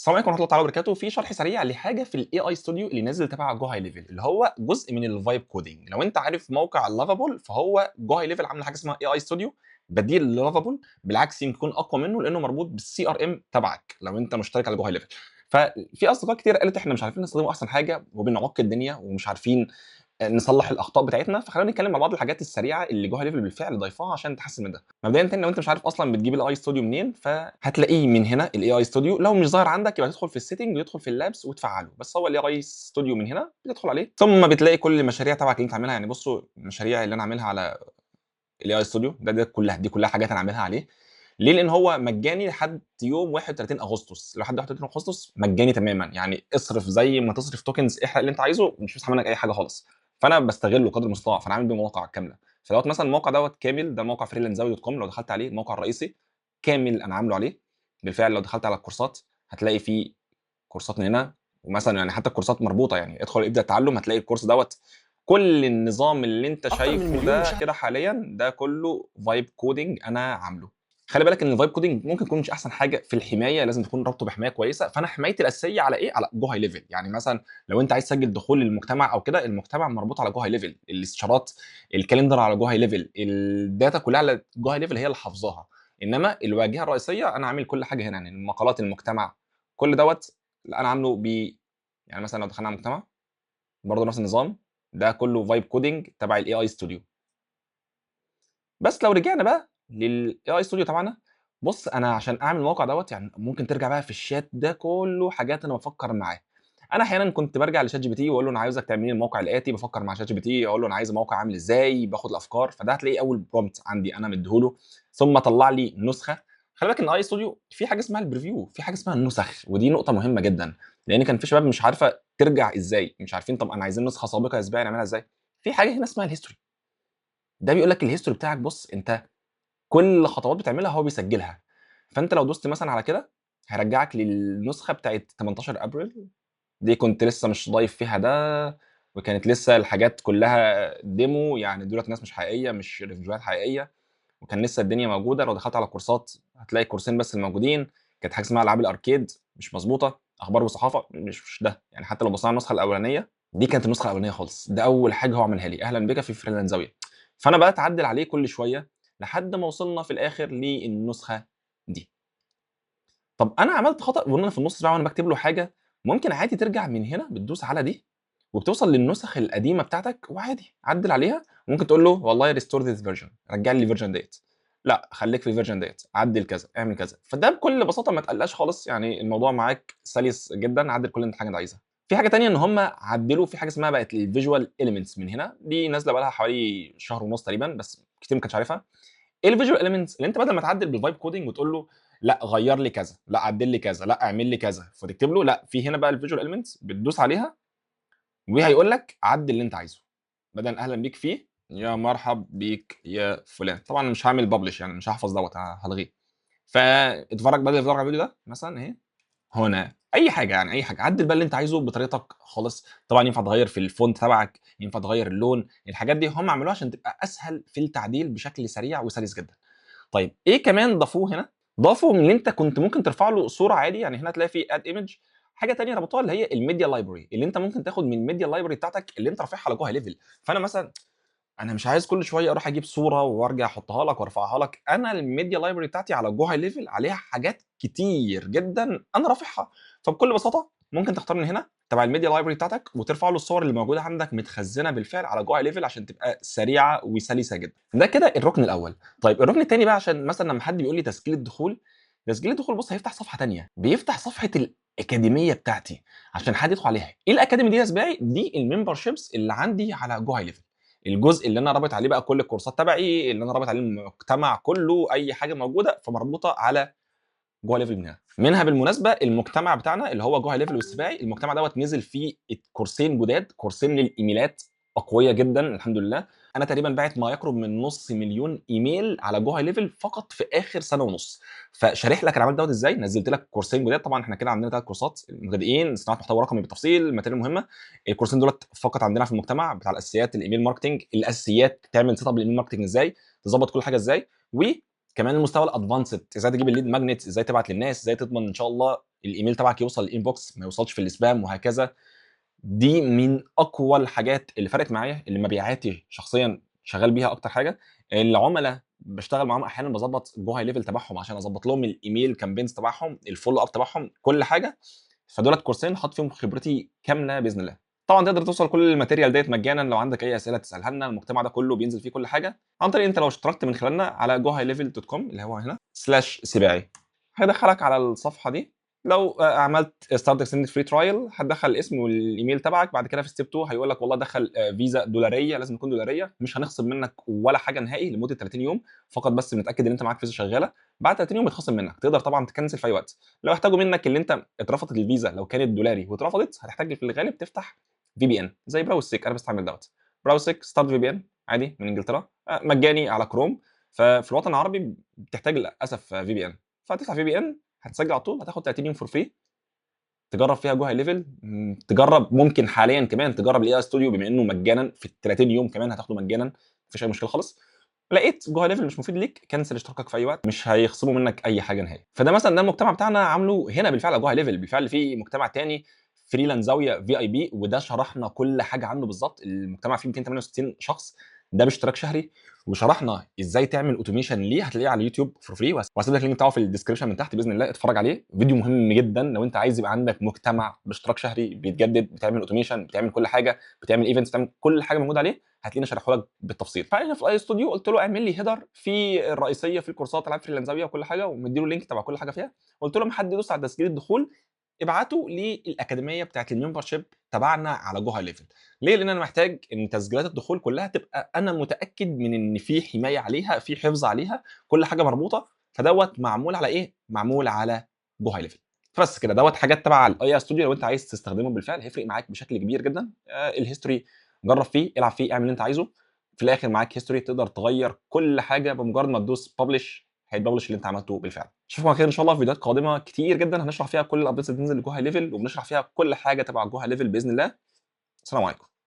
السلام عليكم ورحمه الله تعالى وبركاته. في شرح سريع لحاجه في الاي اي ستوديو اللي نازل تبع جو هاي ليفل، اللي هو جزء من الفايب كودينج. لو انت عارف موقع لافابول، فهو جو هاي ليفل عامل حاجه اسمها اي اي ستوديو بديل للافابول. بالعكس يمكن يكون اقوى منه لانه مربوط بالسي ار ام تبعك لو انت مشترك على جو هاي ليفل. ففي اصدقاء كتير قالت احنا مش عارفين نستخدمه احسن حاجه وبنعك الدنيا ومش عارفين نصلح الاخطاء بتاعتنا. فخلينا نتكلم مع بعض الحاجات السريعه اللي جوه ليفل بالفعل ضايفاها عشان تحسن من ده. مبدئيا تاني، لو انت مش عارف اصلا بتجيب الاي ستوديو منين، فهتلاقيه من هنا. الاي اي ستوديو لو مش ظاهر عندك يبقى تدخل في السيتنج وتدخل في اللابس وتفعله. بس هو الاي اي ستوديو من هنا بتدخل عليه، ثم بتلاقي كل المشاريع تبعك اللي انت عاملها. يعني بصوا المشاريع اللي انا عاملها على الاي اي ستوديو دي كلها حاجات انا عاملها عليه. ليه؟ لان هو مجاني لحد يوم 31 اغسطس. لحد 31 اغسطس مجاني تماما، يعني اصرف زي ما تصرف توكنز، احرق اللي انت عايزه، مش هسحب منك اي حاجه خالص. فانا بستغله قدر المستطاع، فانا عامل بيه مواقع كامله. فدوت مثلا الموقع دوت كامل، ده موقع فريلانزاوي دوت كوم. لو دخلت عليه الموقع الرئيسي كامل انا عامله عليه بالفعل. لو دخلت على الكورسات هتلاقي فيه كورسات من هنا، ومثلا يعني حتى الكورسات مربوطه. يعني ادخل ابدا التعلم هتلاقي الكورس دوت. كل النظام اللي انت اكتر من شايفه مليون ده مشاهده. كده حاليا ده كله فايب كودنج انا عامله. خلي بالك ان الفايب كودنج ممكن يكون مش احسن حاجه في الحمايه، لازم تكون رابطه بحمايه كويسه. فانا حمايتي الاساسيه على ايه؟ على جو هاي ليفل. يعني مثلا لو انت عايز تسجل دخول للمجتمع او كده، المجتمع مربوط على جو هاي ليفل، الاستشارات الكالندر على جو هاي ليفل، الداتا كلها على جو هاي ليفل هي اللي حافظاها. انما الواجهه الرئيسيه انا عامل كل حاجه هنا، يعني مقالات المجتمع كل دوت انا عامله يعني مثلا لو دخلنا على المجتمع برضه نفس النظام، ده كله فايب كودنج تبع الاي اي ستوديو. بس لو رجعنا بقى للاي اي ستوديو تبعنا، بص انا عشان اعمل الموقع دوت، يعني ممكن ترجع بقى في الشات ده كله حاجات انا بفكر معاه. انا احيانا كنت برجع لشات جي بي تي واقول له انا عايزك تعمل لي الموقع الاتي، بفكر مع شات جي بي تي اقول له انا عايز موقع عامل ازاي، باخد الافكار. فده هتلاقي اول برومبت عندي انا مديهوله، ثم طلع لي نسخه. خلي بالك ان اي ستوديو في حاجه اسمها البريفيو، في حاجه اسمها النسخ، ودي نقطه مهمه جدا. لان كان في شباب مش عارفه ترجع ازاي، مش عارفين طب انا عايزين نسخه سابقه اسبوعيه نعملها ازاي. في حاجه هنا اسمها الهيستوري، ده بيقول لك الهيستوري بتاعك. بص انت كل خطوات بتعملها هو بيسجلها. فانت لو دوست مثلا على كده هيرجعك للنسخه بتاعت 18 ابريل. دي كنت لسه مش ضايف فيها ده، وكانت لسه الحاجات كلها ديمو، يعني دولت ناس مش حقيقيه، مش ريفيوهات حقيقيه. وكان لسه الدنيا موجوده. لو دخلت على كورسات هتلاقي كورسين بس الموجودين. كانت حاجه اسمها العاب الاركيد مش مظبوطه، اخبار وصحافه مش ده. يعني حتى لو بصينا على النسخه الاولانيه دي كانت النسخه الاولانيه خالص. ده اول حاجه هو عملها لي، اهلا بك في فريلانزاويه. فانا بقى اتعدل عليه كل شويه لحد ما وصلنا في الاخر للنسخه دي. طب انا عملت خطا وانا في النص بقى وانا بكتب له حاجه، ممكن عادي ترجع من هنا بتدوس على دي وبتوصل للنسخ القديمه بتاعتك وعادي عدل عليها. ممكن تقول له والله ريستور ذيس فيرجن، رجع لي الفيرجن ديت. لا خليك في الفيرجن ديت، عدل كذا، اعمل كذا. فده بكل بساطه ما تقلقش خالص، يعني الموضوع معاك سلس جدا. عدل كل حاجه انت عايزها. في حاجه تانية ان هم عدلوا في حاجه اسمها بقت الفيجوال اليمنتس من هنا. دي نازله بقى لها حوالي شهر ونص تقريبا، بس كتير ما كانش عارفها. ايه الفيجوال اليمنتس؟ اللي انت بدل ما تعدل بالفايب كودنج وتقول له لا غير لي كذا، لا عدل لي كذا، لا اعمل لي كذا، فتكتب له لا، في هنا بقى الفيجوال اليمنتس بتدوس عليها وهيقول لك عدل اللي انت عايزه. بدل اهلا بيك فيه يا مرحب بيك يا فلان. طبعا مش هعمل ببلش، يعني مش هحفظ دوت، هلغيه. فاتفرج بدل اتفرج على الفيديو ده مثلا اهي هنا اي حاجه، يعني اي حاجه عدل بقى اللي انت عايزه بطريقتك خالص. طبعا ينفع تغير في الفونت تبعك، ينفع تغير اللون. الحاجات دي هم عملوها عشان تبقى اسهل في التعديل بشكل سريع وسلس جدا. طيب ايه كمان ضافوه هنا؟ ضافوا من اللي انت كنت ممكن ترفع له صوره عادي. يعني هنا تلاقي في اد ايمج. حاجه تانية ربطوها اللي هي الميديا لايبرري، اللي انت ممكن تاخد من الميديا لايبرري بتاعتك اللي انت رافعها على جوه ليفل. فانا مثلا انا مش عايز كل شويه اروح اجيب صوره وارجع احطها لك وارفعها لك. انا الميديا لايبرري بتاعتي على جو هاي ليفل عليها حاجات كتير جدا انا رافعها. فبكل بساطه ممكن تختار من هنا تبع الميديا لايبرري بتاعتك وترفع له الصور اللي موجوده عندك متخزنه بالفعل على جو هاي ليفل عشان تبقى سريعه وسلسه جدا. ده كده الركن الاول. طيب الركن الثاني بقى، عشان مثلا لما حد بيقول لي تسجيل الدخول، تسجيل الدخول بص هيفتح صفحه ثانيه، بيفتح صفحه الاكاديميه بتاعتي عشان حد يدخل عليها. ايه الاكاديمي دي يا سباعي؟ دي الممبر شيبس اللي عندي على جو هاي ليفل. الجزء اللي انا رابط عليه بقى كل الكورسات تبعي، اللي انا رابط عليه المجتمع كله، اي حاجه موجوده فمربوطه على جوه ليفل منها بالمناسبه المجتمع بتاعنا اللي هو جوه ليفل والسباعي. المجتمع دوت نزل فيه كورسين جداد، كورسين للايميلات اقويه جدا الحمد لله. انا تقريبا باعت ما يقرب من نص مليون ايميل على جوه ليفل فقط في اخر سنه ونص. فشارح لك العمل دوت ازاي. نزلت لك كورسين جداد. طبعا احنا كده عندنا 3 كورسات مبتدئين صناعه محتوى رقمي بالتفصيل، ماتيريال مهمه. الكورسين دولت فقط عندنا في المجتمع بتاع الاساسيات الايميل ماركتنج، الاساسيات تعمل سيت اب الايميل ماركتنج ازاي، تظبط كل حاجه ازاي، كمان المستوى الادفانسد، ازاي تجيب الليد ماجنتس، ازاي تبعت للناس، ازاي تضمن ان شاء الله الايميل تبعك يوصل الانبوكس ما يوصلش في السبام وهكذا. دي من أقوى الحاجات اللي فرقت معايا، اللي مبيعاتي شخصيًا شغال بيها أكتر حاجة. العُملا باشتغل معاهم أحيانًا باضبّط الgo high level تبعهم عشان أضبّط لهم الإيميل campaigns تبعهم، الfollow up تبعهم، كل حاجة. فدُولة كورسين حاطط فيهم خبرتي كاملة بإذن الله. طبعًا تقدر توصل لكل الmaterial ديّة مجانًا، لو عندك أي أسئلة تسألها لنا، المجتمع ده كله بينزل فيه كل حاجة، عن طريق أنت لو اشتركت من خلالنا على gohighlevel.com اللي هو هنا /سباعي، هيدخّلك على الصفحة دي. لو عملت start extended free trial هتدخّل الاسم والإيميل تبعك، بعد كده في step 2 هيقول لك والله دخّل فيزا دولارية، لازم تكون دولارية، مش هنخصم منك ولا حاجة نهائي لمدة 30 يوم، فقط بس بنتأكد إن أنت معاك فيزا شغالة. بعد 30 يوم بيتخصم منك، تقدر طبعًا تكنسل في أي وقت. لو احتاجوا منك اللي أنت اترفضت الفيزا لو كانت دولاري واترفضت، هتحتاج في الغالب تفتح VPN زي browsec، أنا باستعمل دوّة. browsec start VPN عادي من إنجلترا، مجاني على كروم. ففي الوطن العربي بتحتاج للأسف VPN، فهتفتح VPN هتسجل على طول، هتاخد 30 يوم for free تجرّب فيها جو هاي ليفل. تجرّب ممكن حاليًا كمان تجرّب الAI Studio بما إنه مجانًا، في ال30 يوم كمان هتاخده مجانًا، ما فيش أي مشكلة خالص. لقيت جو هاي ليفل مش مفيد ليك، كنسل اشتراكك في أي وقت، مش هيخصموا منك أي حاجة نهائي. فده مثلًا ده المجتمع بتاعنا عامله هنا بالفعل على جو هاي ليفل، بالفعل في مجتمع تاني فريلانس زاوية VIP وده شرحنا كل حاجة عنه بالضبط، المجتمع فيه 268 شخص، ده باشتراك شهري، وشرحنا إزاي تعمل automation ليه، هتلاقيه على اليوتيوب for free، وهاسيب لك اللينك بتاعه في الdescription من تحت بإذن الله، اتفرّج عليه، فيديو مهم جدًا لو أنت عايز يبقى عندك مجتمع باشتراك شهري بيتجدد، بتعمل automation، بتعمل كل حاجة، بتعمل events، بتعمل كل حاجة موجودة عليه، هتلاقيني شارحه لك بالتفصيل. فأنا في الAI Studio قُلت له اعمل لي header في الرئيسية في الكورسات ألعاب فريلانساوية وكل حاجة، ومدّي له لينك تبع كل حاجة فيها، قُلت لهم حد يدوس على تسجيل الدخول ابعتوا للأكاديمية بتاعة الmembership تبعنا على جو هاي ليفل. ليه؟ لإن أنا محتاج إن تسجيلات الدخول كلها تبقى أنا متأكد من إن في حماية عليها، في حفظ عليها، كل حاجة مربوطة، فدوّة معمول على إيه؟ معمول على جو هاي ليفل. فبس كده، دوّة حاجات تبع الAI Studio لو أنت عايز تستخدمه بالفعل هيفرق معاك بشكل كبير جدًا. الhistory جرّب فيه، العب فيه، اعمل اللي أنت عايزه، في الآخر معاك history تقدر تغيّر كل حاجة بمجرد ما تدوس publish هيتpublish اللي أنت عملته بالفعل. اشوفكم على خير إن شاء الله في فيديوهات قادمة كتير جدًا هنشرح فيها كل الupdates اللي بتنزل لجو هاي ليفل، وبنشرح فيها كل حاجة تبع جو هاي ليفل بإذن الله. السلام عليكم.